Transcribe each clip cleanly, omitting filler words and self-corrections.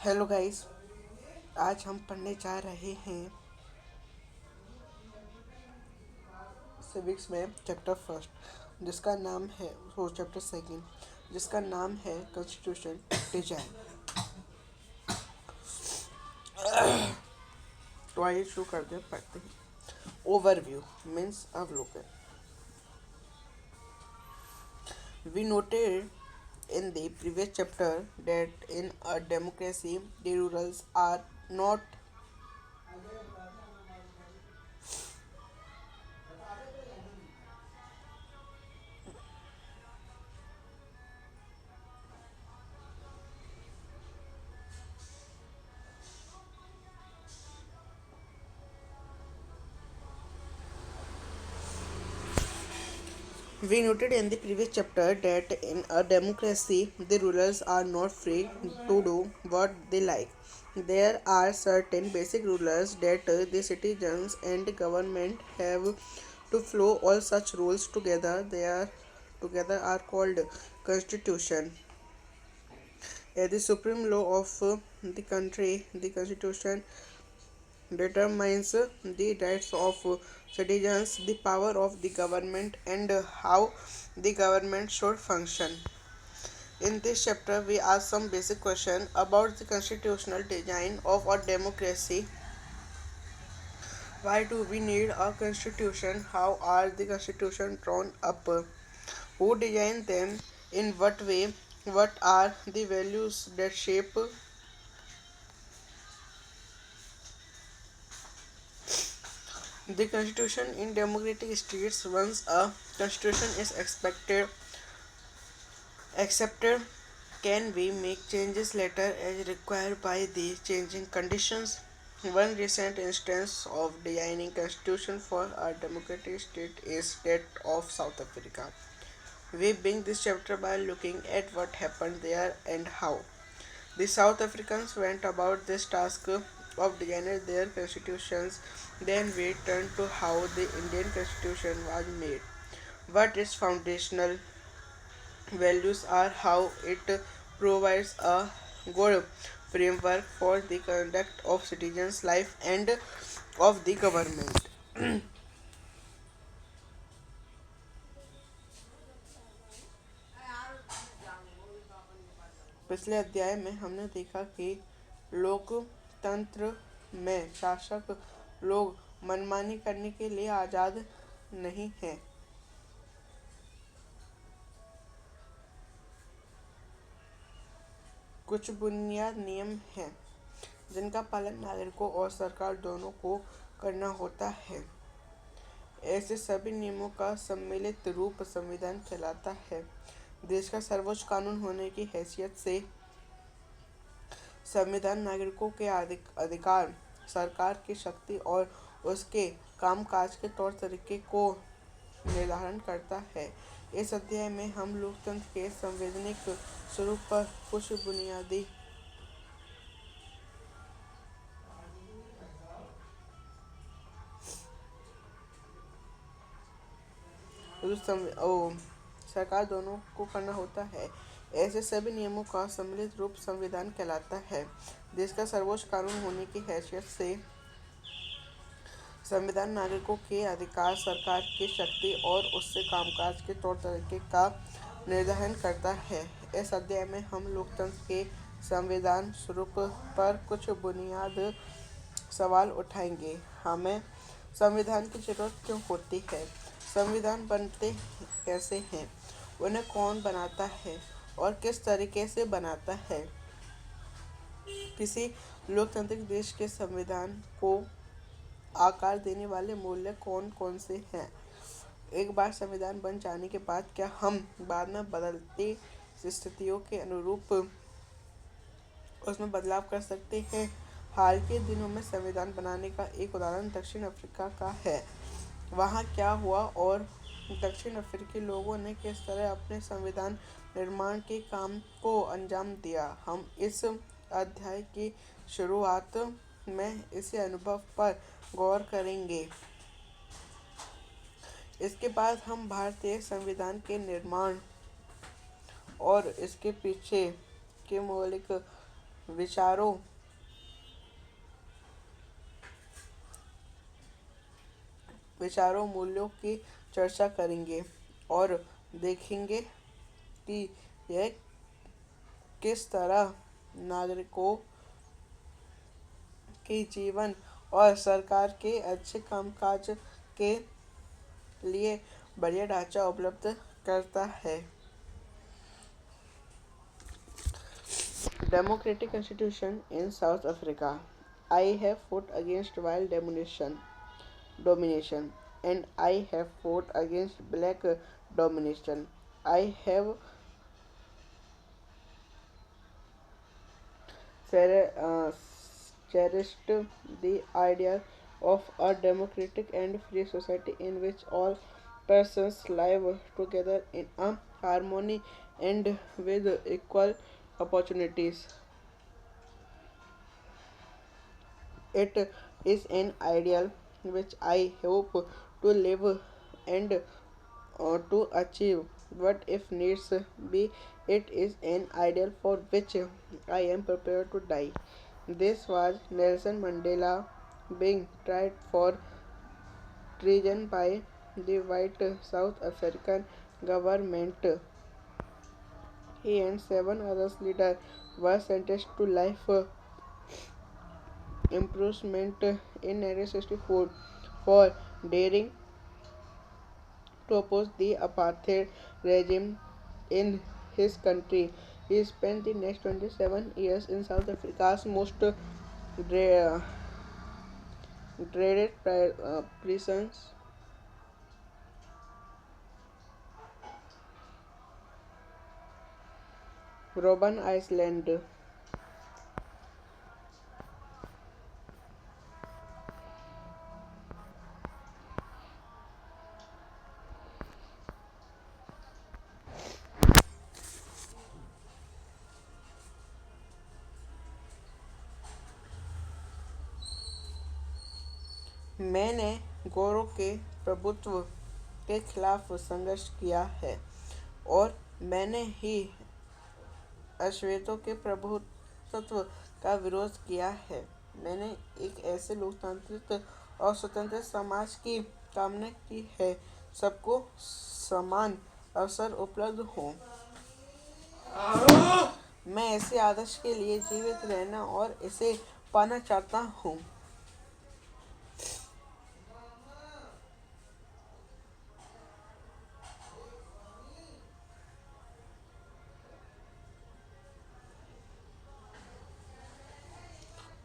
Hello guys. आज हम पढ़ने जा रहे हैं सिविक्स में चैप्टर फर्स्ट जिसका नाम है चैप्टर सेकंड जिसका नाम है कॉन्स्टिट्यूशन डिजाइन। तो आइए शुरू करते हैं, पढ़ते हैं। ओवरव्यू मीन्स अवलोकन। We noted in the previous chapter that in a democracy the rulers are not We noted in the previous chapter that in a democracy, the rulers are not free to do what they like. There are certain basic rules that the citizens and the government have to follow. All such rules together are called constitution. The supreme law of the country, the constitution determines the rights of citizens, the power of the government, and how the government should function. In this chapter, we ask some basic questions about the constitutional design of our democracy. Why do we need a constitution? How are the constitution drawn up? Who designed them? In what way? What are the values that shape the constitution in democratic states? Once a constitution is accepted, can we make changes later as required by the changing conditions? One recent instance of designing constitution for a democratic state is that of South Africa. We begin this chapter by looking at what happened there and how the South Africans went about this task of designing their constitutions. Then we turn to how the Indian constitution was made, what its foundational values are, how it provides a good framework for the conduct of citizens' life and of the government. पिछले अध्याय में हमने देखा कि लोकतंत्र में शासक लोग मनमानी करने के लिए आज़ाद नहीं हैं। कुछ बुनियाद नियम हैं जिनका पालन नागरिकों और सरकार दोनों को करना होता है। ऐसे सभी नियमों का सम्मिलित रूप संविधान कहलाता है। देश का सर्वोच्च कानून होने की हैसियत से संविधान नागरिकों के अधिकार, सरकार की शक्ति और उसके कामकाज के तौर तरीके को निर्धारण करता है। इस अध्याय में हम लोकतंत्र के संवैधानिक स्वरूप पर कुछ बुनियादी सरकार दोनों को करना होता है। ऐसे सभी नियमों का सम्मिलित रूप संविधान कहलाता है। देश का सर्वोच्च कानून होने की हैसियत से संविधान नागरिकों के अधिकार, सरकार की शक्ति और उससे कामकाज के तौर तरीके का निर्धारण करता है। इस अध्याय में हम लोकतंत्र के संविधान स्वरूप पर कुछ बुनियादी सवाल उठाएंगे। हमें संविधान की जरूरत क्यों होती है? संविधान बनते कैसे हैं? उन्हें कौन बनाता है और किस तरीके से बनाता है? किसी लोकतांत्रिक देश के संविधान को आकार देने वाले मूल्य कौन कौन से हैं? एक बार संविधान बन जाने के बाद क्या हम बाद में बदलती स्थितियों के अनुरूप उसमें बदलाव कर सकते हैं? हाल के दिनों में संविधान बनाने का एक उदाहरण दक्षिण अफ्रीका का है। वहाँ क्या हुआ और दक्षिण अफ्रीकी लोगों ने किस तरह अपने संविधान निर्माण के काम को अंजाम दिया, हम इस अध्याय की शुरुआत में इसी अनुभव पर गौर करेंगे। इसके बाद हम भारतीय संविधान के निर्माण और इसके पीछे के मौलिक विचारों मूल्यों की चर्चा करेंगे और देखेंगे कि यह किस तरह नागरिकों के जीवन और सरकार के अच्छे कामकाज के लिए बढ़िया ढांचा उपलब्ध करता है। Democratic Constitution in South Africa. I have fought against wild domination, and I have fought against black domination. I have cherished the idea of a democratic and free society in which all persons live together in a harmony and with equal opportunities. It is an ideal which I hope to live and to achieve. But if needs be, it is an ideal for which I am prepared to die. This was Nelson Mandela being tried for treason by the white South African government. He and seven other leaders were sentenced to life imprisonment in 1964 for daring to oppose the apartheid regime in his country. He spent the next 27 years in South Africa's most dre- dreaded prisons. Robben Island. मैंने गोरों के प्रभुत्व के खिलाफ संघर्ष किया है और मैंने ही अश्वेतों के प्रभुत्व का विरोध किया है। मैंने एक ऐसे लोकतांत्रिक और स्वतंत्र समाज की कामना की है, सबको समान अवसर उपलब्ध हों। मैं ऐसे आदर्श के लिए जीवित रहना और इसे पाना चाहता हूँ।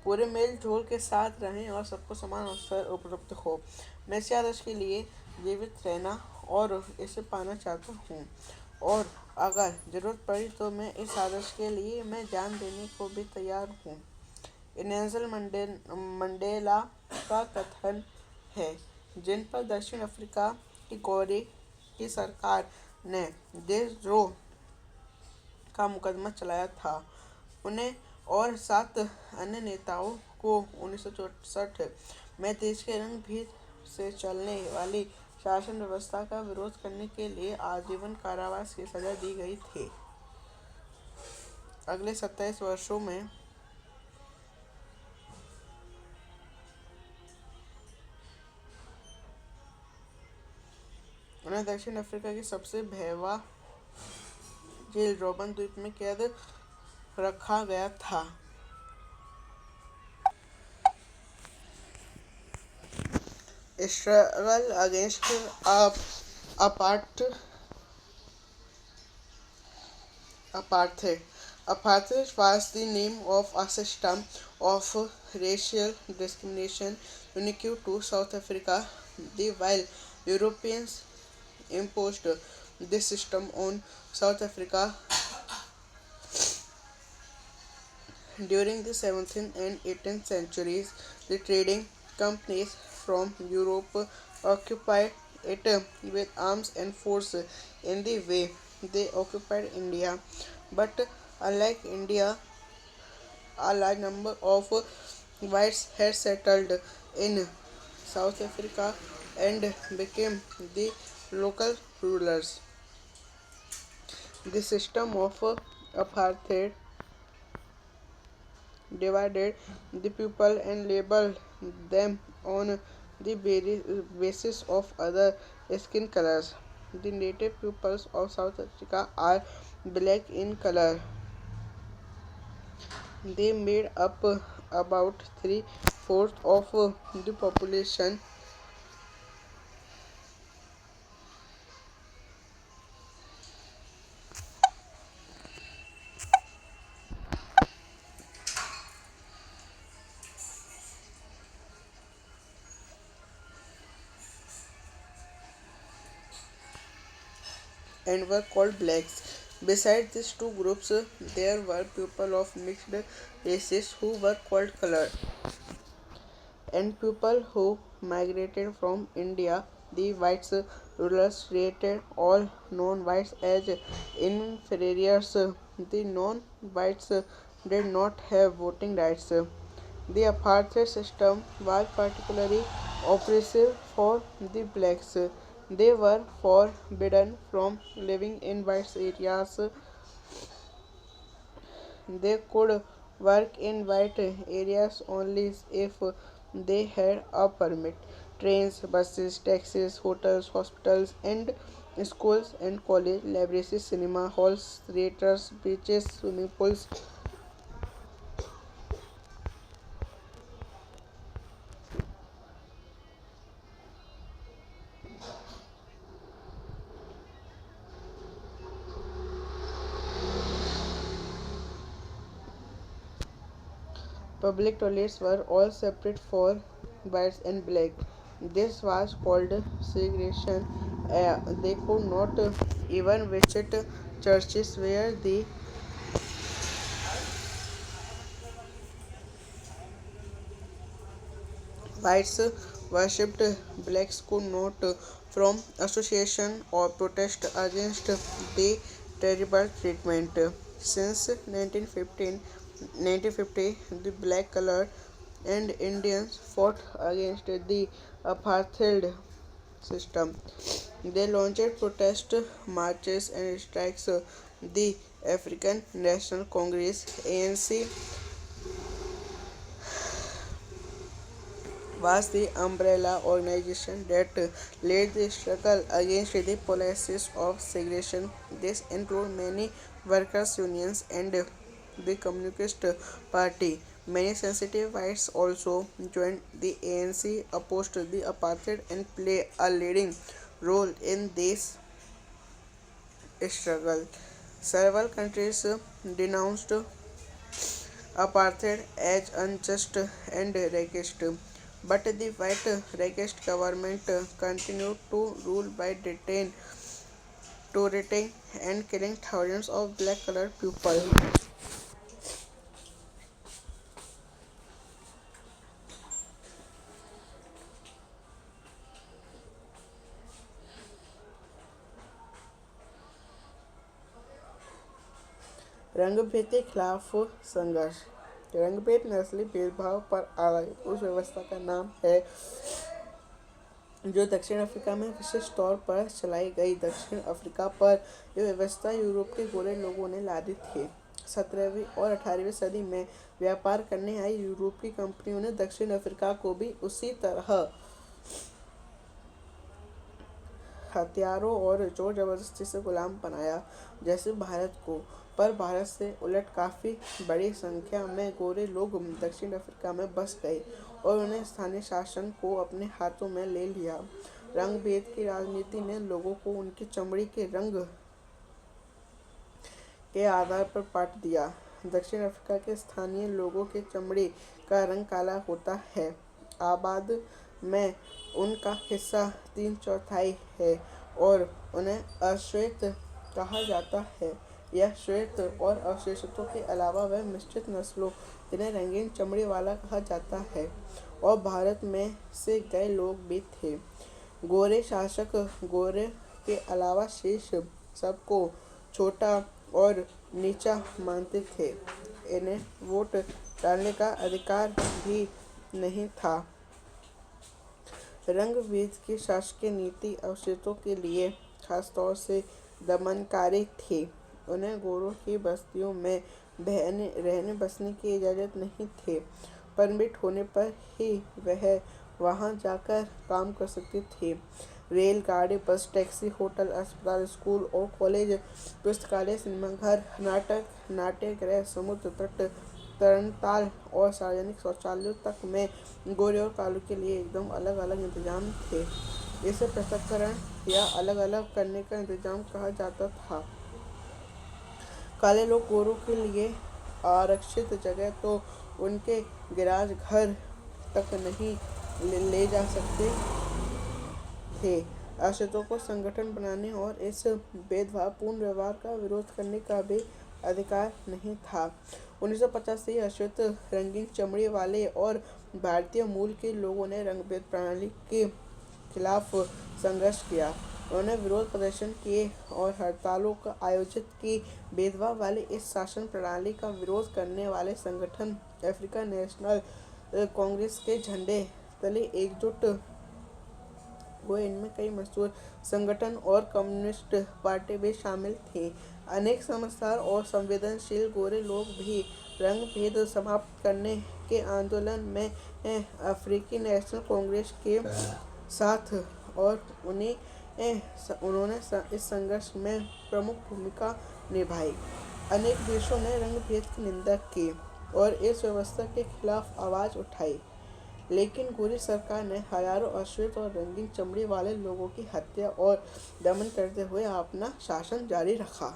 पूरे मेल जोल के साथ रहें और सबको समान अवसर उपलब्ध हो। मैं इस आदर्श के लिए जीवित रहना और इसे पाना चाहता हूँ और अगर जरूरत पड़ी तो मैं इस आदर्श के लिए मैं जान देने को भी तैयार हूँ। नेल्सन मंडेला का कथन है, जिन पर दक्षिण अफ्रीका की गोरी की सरकार ने देशद्रोह का मुकदमा चलाया था, उन्हें और 7 अन्य नेताओं को 1964 में देश के रंग भेद से चलने वाली शासन व्यवस्था का विरोध करने के लिए आजीवन कारावास की सजा दी गई थी। अगले 27 वर्षों में उन्हें दक्षिण अफ्रीका की सबसे भयावह जेल रोबन द्वीप में कैद रखा गया था। Struggle against apartheid. Apartheid was the name of a system of racial discrimination unique to South Africa. While Europeans imposed this system on South Africa during the 17th and 18th centuries, the trading companies from Europe occupied it with arms and force in the way they occupied India. But unlike India, a large number of whites had settled in South Africa and became the local rulers. The system of apartheid divided the people and labeled them on the basis of other skin colors. The native peoples of South Africa are black in color. They made up about three-fourths of the population and were called blacks. Besides these two groups, there were people of mixed races who were called colored, and people who migrated from India. The whites rulers treated all non-whites as inferiors. The non-whites did not have voting rights. The apartheid system was particularly oppressive for the blacks. They were forbidden from living in white areas. They could work in white areas only if they had a permit. Trains, buses, taxis, hotels, hospitals, and schools and college, libraries, cinema halls, theaters, beaches, swimming pools, public toilets were all separate for whites and black. This was called segregation. They could not even visit churches where the whites worshipped. Blacks could not form association or protest against the terrible treatment. Since 1950, the black color and Indians fought against the apartheid system. They launched protest marches and strikes. The African National Congress (ANC) was the umbrella organization that led the struggle against the policies of segregation. This included many workers' unions and the Communist Party. Many sensitive whites also joined the ANC, opposed the apartheid, and played a leading role in this struggle. Several countries denounced apartheid as unjust and racist, but the white racist government continued to rule by torturing and killing thousands of black colored people. रंगभेद के खिलाफ संघर्ष। रंगभेद नस्ली भेदभाव पर आधारित उस व्यवस्था का नाम है जो दक्षिण अफ्रीका में विशेष तौर पर चलाई गई। दक्षिण अफ्रीका पर यह व्यवस्था यूरोप के गोरे लोगों ने लादी थी। 17वीं और 18वीं सदी में व्यापार करने आई यूरोप की कंपनियों ने दक्षिण अफ्रीका को भी उसी तरह हथियारों और जोर जबरदस्ती से गुलाम बनाया जैसे भारत को। पर भारत से उलट काफ़ी बड़ी संख्या में गोरे लोग दक्षिण अफ्रीका में बस गए और उन्हें स्थानीय शासन को अपने हाथों में ले लिया। रंग भेद की राजनीति ने लोगों को उनकी चमड़ी के रंग के आधार पर बांट दिया। दक्षिण अफ्रीका के स्थानीय लोगों के चमड़ी का रंग काला होता है। आबाद में उनका हिस्सा 3/4 है और उन्हें अश्वेत कहा जाता है। यह श्वेत और अवशेषों के अलावा वह मिश्रित नस्लों जिन्हें रंगीन चमड़ी वाला कहा जाता है और भारत में से गए लोग भी थे। गोरे शासक गोरे के अलावा शेष सबको छोटा और नीचा मानते थे। इन्हें वोट डालने का अधिकार भी नहीं था। रंग भेद की शासकीय नीति अवशेषों के लिए खासतौर से दमनकारी थी। उन्हें गोरों की बस्तियों में रहने बसने की इजाज़त नहीं थे। परमिट होने पर ही वह वहाँ जाकर काम कर सकते थे। रेलगाड़ी, बस, टैक्सी, होटल, अस्पताल, स्कूल और कॉलेज, पुस्तकालय, सिनेमाघर, नाट्यगृह, समुद्र तट, तरणताल और सार्वजनिक शौचालयों तक में गोरे और कालों के लिए एकदम अलग अलग इंतजाम थे। इसे पृथक्करण या अलग अलग करने का इंतजाम कहा जाता था। काले लोग गोरों के लिए आरक्षित जगह तो उनके गिराज घर तक नहीं ले जा सकते थे। आश्रितों को संगठन बनाने और इस भेदभावपूर्ण व्यवहार का विरोध करने का भी अधिकार नहीं था। 1950 से ही आश्रित, रंगीन चमड़ी वाले और भारतीय मूल के लोगों ने रंग-भेद प्रणाली के खिलाफ संघर्ष किया। उन्होंने विरोध प्रदर्शन किए और हड़तालों का आयोजित की। भेदभाव वाली इस शासन प्रणाली का विरोध करने वाले संगठन अफ्रीकन नेशनल कांग्रेस के झंडे तले एकजुट हुए। इनमें कई मशहूर संगठन और कम्युनिस्ट पार्टी भी शामिल थी। अनेक समझदार और संवेदनशील गोरे लोग भी रंग भेद समाप्त करने के आंदोलन में अफ्रीकी नेशनल कांग्रेस के साथ और उन्होंने इस संघर्ष में प्रमुख भूमिका निभाई। अनेक देशों ने रंग भेद की निंदा की और इस व्यवस्था के खिलाफ आवाज उठाई, लेकिन गोरी सरकार ने हजारों आश्रित और रंगीन चमड़ी वाले लोगों की हत्या और दमन करते हुए अपना शासन जारी रखा।